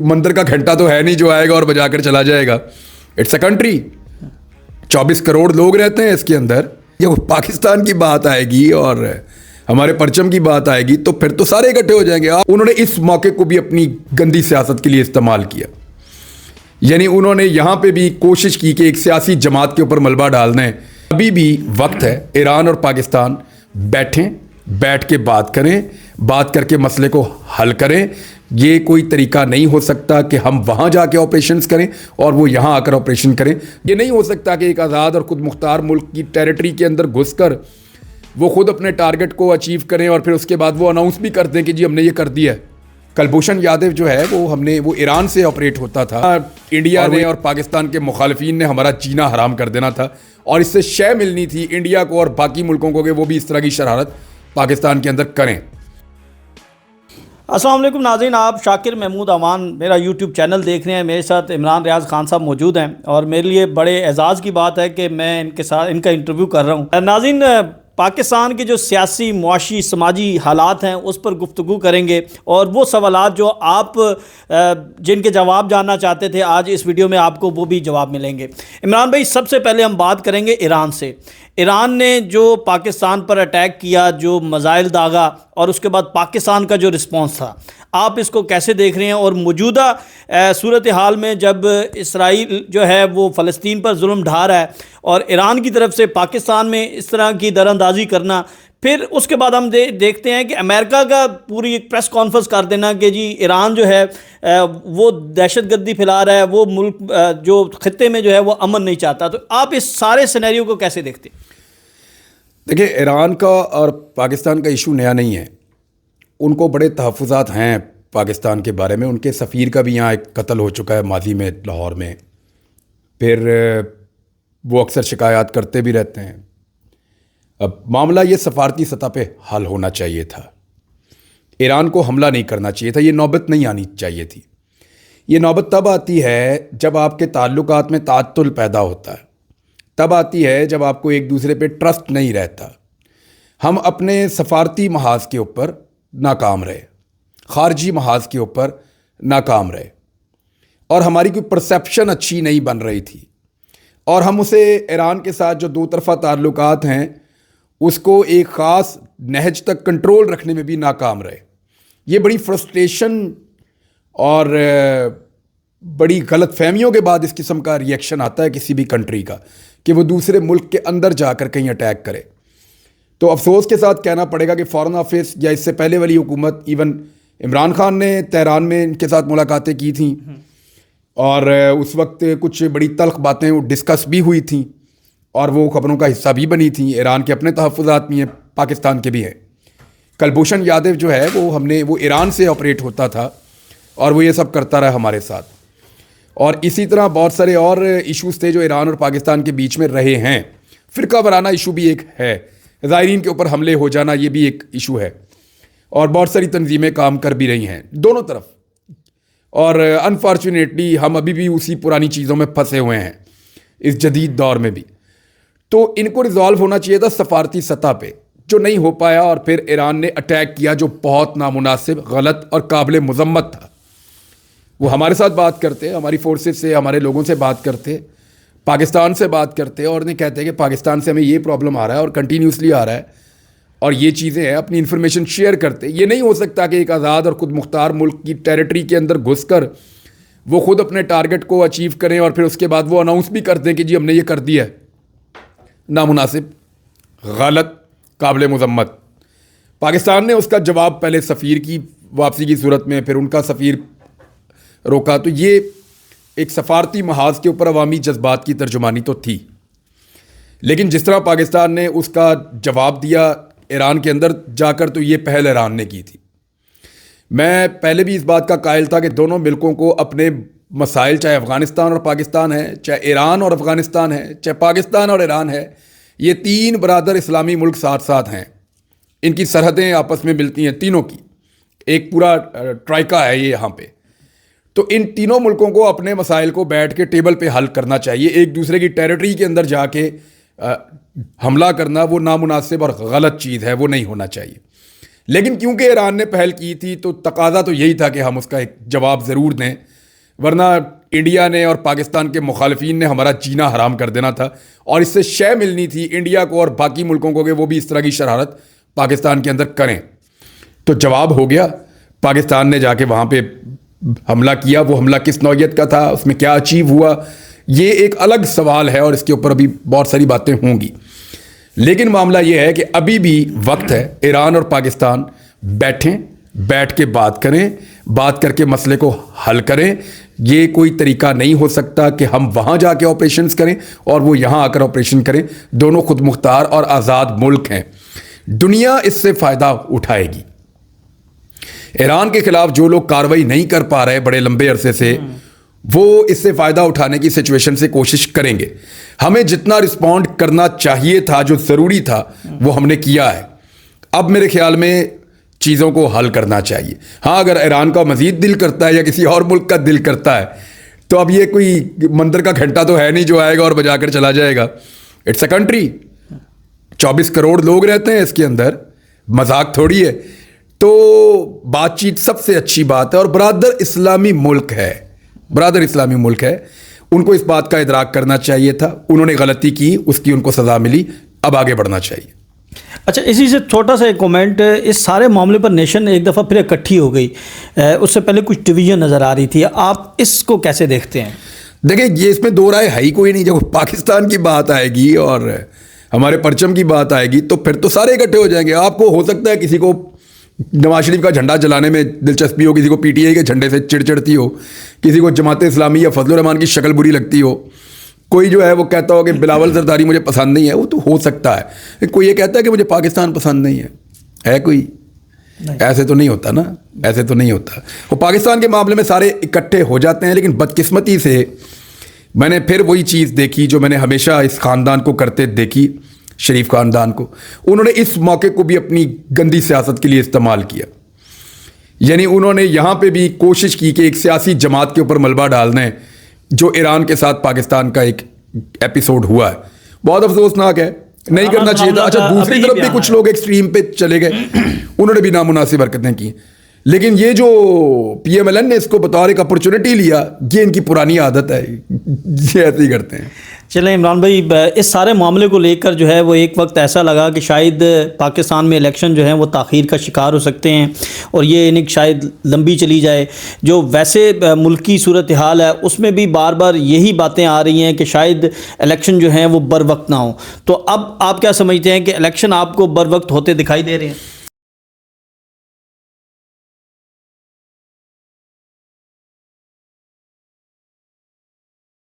मंदिर का घंटा तो है नहीं जो आएगा और बजा कर चला जाएगा. इट्स अ कंट्री, 24 करोड़ लोग रहते हैं इसके अंदर. जब पाकिस्तान की बात आएगी और हमारे परचम की बात आएगी तो फिर तो सारे इकट्ठे हो जाएंगे. उन्होंने इस मौके को भी अपनी गंदी सियासत के लिए इस्तेमाल किया. यानी उन्होंने यहाँ पे भी कोशिश की कि एक सियासी जमात के ऊपर मलबा डालना है. अभी भी वक्त है, ईरान और पाकिस्तान बैठ के बात करें, बात करके मसले को हल करें. ये कोई तरीका नहीं हो सकता कि हम वहाँ जाके ऑपरेशंस करें और वो यहाँ आकर ऑपरेशन करें. ये नहीं हो सकता कि एक आज़ाद और खुद मुख्तार मुल्क की टेरिटरी के अंदर घुसकर वो खुद अपने टारगेट को अचीव करें और फिर उसके बाद वो अनाउंस भी कर दें कि जी हमने ये कर दिया है. कुलभूषण यादव जो है वो ईरान से ऑपरेट होता था. इंडिया ने और पाकिस्तान के मुखालिफिन ने हमारा जीना हराम कर देना था और इससे शय मिलनी थी इंडिया को और बाकी मुल्कों को कि वो भी इस तरह की शरारत पाकिस्तान के अंदर करें. अस्सलाम वालेकुम नाज़रीन, आप शाकिर महमूद अमान मेरा यूट्यूब चैनल देख रहे हैं. मेरे साथ इमरान रियाज खान साहब मौजूद हैं और मेरे लिए बड़े एजाज़ की बात है कि मैं इनके साथ इनका इंटरव्यू कर रहा हूँ. नाज़रीन, पाकिस्तान के जो सियासी, मुआशी, समाजी हालात हैं उस पर गुफ्तगू करेंगे और वो सवालात जो आप जिनके जवाब जानना चाहते थे आज इस वीडियो में आपको वो भी जवाब मिलेंगे. इमरान भाई, सबसे पहले हम बात करेंगे ईरान से. ईरान ने जो पाकिस्तान पर अटैक किया, जो मिसाइल दागा और उसके बाद पाकिस्तान का जो रिस्पॉन्स था, आप इसको कैसे देख रहे हैं? और मौजूदा सूरत हाल में जब इसराइल जो है वो फ़लस्तीन पर जुल्म ढा रहा है और ईरान की तरफ से पाकिस्तान में इस तरह की दरअंदाज़ी करना, फिर उसके बाद हम देखते हैं कि अमेरिका का पूरी एक प्रेस कॉन्फ्रेंस कर देना कि जी ईरान जो है वो दहशतगर्दी फैला रहा है, वो मुल्क जो खत्ते में जो है वो अमन नहीं चाहता. तो आप इस सारे सिनेरियो को कैसे देखते हैं? देखिए, ईरान का और पाकिस्तान का इशू नया नहीं है. उनको बड़े तहफ़्फ़ुज़ात हैं पाकिस्तान के बारे में. उनके सफ़ीर का भी यहाँ एक कत्ल हो चुका है माजी में लाहौर में. फिर वो अक्सर शिकायत करते भी रहते हैं. अब मामला ये सफारती सतह पे हल होना चाहिए था. ईरान को हमला नहीं करना चाहिए था. ये नौबत नहीं आनी चाहिए थी. ये नौबत तब आती है जब आपके ताल्लुकात में ताअत्तुल पैदा होता है, तब आती है जब आपको एक दूसरे पे ट्रस्ट नहीं रहता. हम अपने सफारती महाज के ऊपर नाकाम रहे, ख़ारजी महाज के ऊपर नाकाम रहे और हमारी कोई परसेप्शन अच्छी नहीं बन रही थी और हम उसे ईरान के साथ जो दो तरफ़ा ताल्लुकात हैं उसको एक ख़ास नहज तक कंट्रोल रखने में भी नाकाम रहे. ये बड़ी फ्रस्ट्रेशन और बड़ी गलत फहमियों के बाद इस किस्म का रिएक्शन आता है किसी भी कंट्री का कि वो दूसरे मुल्क के अंदर जाकर कहीं अटैक करे. तो अफसोस के साथ कहना पड़ेगा कि फ़ॉरेन ऑफिस या इससे पहले वाली हुकूमत, इवन इमरान खान ने तेहरान में इनके साथ मुलाकातें की थी और उस वक्त कुछ बड़ी तल्ख बातें डिस्कस भी हुई थी और वो खबरों का हिस्सा भी बनी थी. ईरान के अपने तहफ़्फ़ुज़ात भी हैं, पाकिस्तान के भी हैं. कुलभूषण यादव जो है वो ईरान से ऑपरेट होता था और वो ये सब करता रहा हमारे साथ. और इसी तरह बहुत सारे और इश्यूज़ थे जो ईरान और पाकिस्तान के बीच में रहे हैं. फ़िरका वाराना इशू भी एक है, ज़ायरीन के ऊपर हमले हो जाना ये भी एक इशू है और बहुत सारी तंजीमें काम कर भी रही हैं दोनों तरफ. और अनफॉर्चुनेटली हम अभी भी उसी पुरानी चीज़ों में फंसे हुए हैं इस जदीद दौर में भी. तो इनको रिजॉल्व होना चाहिए था सफारती सतह पे, जो नहीं हो पाया और फिर ईरान ने अटैक किया जो बहुत नामुनासिब, गलत और काबिल मज़म्मत था. वो हमारे साथ बात करते, हमारी फोर्सेस से, हमारे लोगों से बात करते, पाकिस्तान से बात करते और उन्हें कहते हैं कि पाकिस्तान से हमें ये प्रॉब्लम आ रहा है और कंटिन्यूसली आ रहा है और ये चीज़ें हैं, अपनी इन्फॉर्मेशन शेयर करते. ये नहीं हो सकता कि एक आज़ाद और खुद मुख्तार मुल्क की टेरिटरी के अंदर घुसकर वो खुद अपने टारगेट को अचीव करें और फिर उसके बाद वो अनाउंस भी कर दें कि जी हमने ये कर दिया है. नामुनासिब, गलत, काबिल मज़म्मत. पाकिस्तान ने उसका जवाब पहले सफ़ीर की वापसी की सूरत में, फिर उनका सफ़ीर रोका. तो ये एक सफारती महाज के ऊपर अवामी जज्बात की तर्जुमानी तो थी, लेकिन जिस तरह पाकिस्तान ने उसका जवाब दिया ईरान के अंदर जाकर, तो ये पहल ईरान ने की थी. मैं पहले भी इस बात का कायल था कि दोनों मुल्कों को अपने मसाइल, चाहे अफ़गानिस्तान और पाकिस्तान है, चाहे ईरान और अफ़गानिस्तान है, चाहे पाकिस्तान और ईरान है, ये तीन बरादर इस्लामी मुल्क साथ साथ हैं. इनकी सरहदें आपस में मिलती हैं तीनों की, एक पूरा ट्राइका है ये यहाँ पे. तो इन तीनों मुल्कों को अपने मसाइल को बैठ के टेबल पे हल करना चाहिए. एक दूसरे की टेरिटरी के अंदर जाके हमला करना वो नामुनासिब और गलत चीज़ है, वो नहीं होना चाहिए. لیکن کیونکہ ایران نے پہل کی تھی تو تقاضا تو یہی تھا کہ ہم اس کا ایک جواب ضرور دیں، ورنہ انڈیا نے اور پاکستان کے مخالفین نے ہمارا جینا حرام کر دینا تھا، اور اس سے شے ملنی تھی انڈیا کو اور باقی ملکوں کو کہ وہ بھی اس طرح کی شرارت پاکستان کے اندر کریں۔ تو جواب ہو گیا، پاکستان نے جا کے وہاں پہ حملہ کیا۔ وہ حملہ کس نوعیت کا تھا، اس میں کیا اچیو ہوا، یہ ایک الگ سوال ہے اور اس کے اوپر ابھی بہت ساری باتیں ہوں گی۔ لیکن معاملہ یہ ہے کہ ابھی بھی وقت ہے، ایران اور پاکستان بیٹھ کے بات کریں، بات کر کے مسئلے کو حل کریں۔ یہ کوئی طریقہ نہیں ہو سکتا کہ ہم وہاں جا کے آپریشنز کریں اور وہ یہاں آ کر آپریشن کریں۔ دونوں خود مختار اور آزاد ملک ہیں، دنیا اس سے فائدہ اٹھائے گی۔ ایران کے خلاف جو لوگ کارروائی نہیں کر پا رہے بڑے لمبے عرصے سے، وہ اس سے فائدہ اٹھانے کی سچویشن سے کوشش کریں گے۔ ہمیں جتنا رسپونڈ کرنا چاہیے تھا، جو ضروری تھا، وہ ہم نے کیا ہے۔ اب میرے خیال میں چیزوں کو حل کرنا چاہیے۔ ہاں، اگر ایران کا مزید دل کرتا ہے یا کسی اور ملک کا دل کرتا ہے تو اب یہ کوئی مندر کا گھنٹہ تو ہے نہیں جو آئے گا اور بجا کر چلا جائے گا۔ اٹس اے کنٹری، 24 کروڑ لوگ رہتے ہیں اس کے اندر، مذاق تھوڑی ہے۔ تو بات چیت سب سے اچھی بات ہے، اور برادر اسلامی ملک ہے، ان کو اس بات کا ادراک کرنا چاہیے تھا۔ انہوں نے غلطی کی، اس کی ان کو سزا ملی، اب آگے بڑھنا چاہیے۔ اچھا، اسی سے چھوٹا سا ایک کومنٹ، اس سارے معاملے پر نیشن ایک دفعہ پھر اکٹھی ہو گئی، اس سے پہلے کچھ ڈویژن نظر آ رہی تھی، آپ اس کو کیسے دیکھتے ہیں؟ دیکھیں، یہ اس میں دو رائے ہے ہی کوئی نہیں۔ جب پاکستان کی بات آئے گی اور ہمارے پرچم کی بات آئے گی تو پھر تو سارے اکٹھے ہو جائیں گے۔ آپ کو ہو سکتا ہے کسی کو نواز شریف کا جھنڈا جلانے میں دلچسپی ہو، کسی کو پی ٹی آئی کے جھنڈے سے چڑ چڑتی ہو، کسی کو جماعت اسلامی یا فضل الرحمان کی شکل بری لگتی ہو، کوئی جو ہے وہ کہتا ہو کہ بلاول زرداری مجھے پسند نہیں ہے، وہ تو ہو سکتا ہے۔ کوئی یہ کہتا ہے کہ مجھے پاکستان پسند نہیں ہے کوئی؟ ایسے تو نہیں ہوتا نا، ایسے تو نہیں ہوتا۔ وہ پاکستان کے معاملے میں سارے اکٹھے ہو جاتے ہیں، لیکن بدقسمتی سے میں نے پھر وہی چیز دیکھی جو میں نے ہمیشہ اس خاندان کو کرتے دیکھی، شریف خاندان کو۔ انہوں نے اس موقع کو بھی اپنی گندی سیاست کے لیے استعمال کیا، یعنی انہوں نے یہاں پہ بھی کوشش کی کہ ایک سیاسی جماعت کے اوپر ملبہ ڈال دیں، جو ایران کے ساتھ پاکستان کا ایک ایپیسوڈ ہوا ہے، بہت افسوسناک ہے، نہیں کرنا چاہیے تھا۔ اچھا، دوسری طرف بھی کچھ لوگ ایکسٹریم پہ چلے گئے، انہوں نے بھی نامناسب حرکتیں کی، لیکن یہ جو پی ایم ایل این نے اس کو بطور ایک اپرچونٹی لیا، یہ ان کی پرانی عادت ہے، یہ ایسے ہی کرتے ہیں۔ چلیں عمران بھائی، اس سارے معاملے کو لے کر جو ہے وہ ایک وقت ایسا لگا کہ شاید پاکستان میں الیکشن جو ہیں وہ تاخیر کا شکار ہو سکتے ہیں اور یہ انہیں شاید لمبی چلی جائے۔ جو ویسے ملکی صورتحال ہے اس میں بھی بار بار یہی باتیں آ رہی ہیں کہ شاید الیکشن جو ہیں وہ بر وقت نہ ہوں۔ تو اب آپ کیا سمجھتے ہیں کہ الیکشن آپ کو بر وقت ہوتے دکھائی دے رہے ہیں؟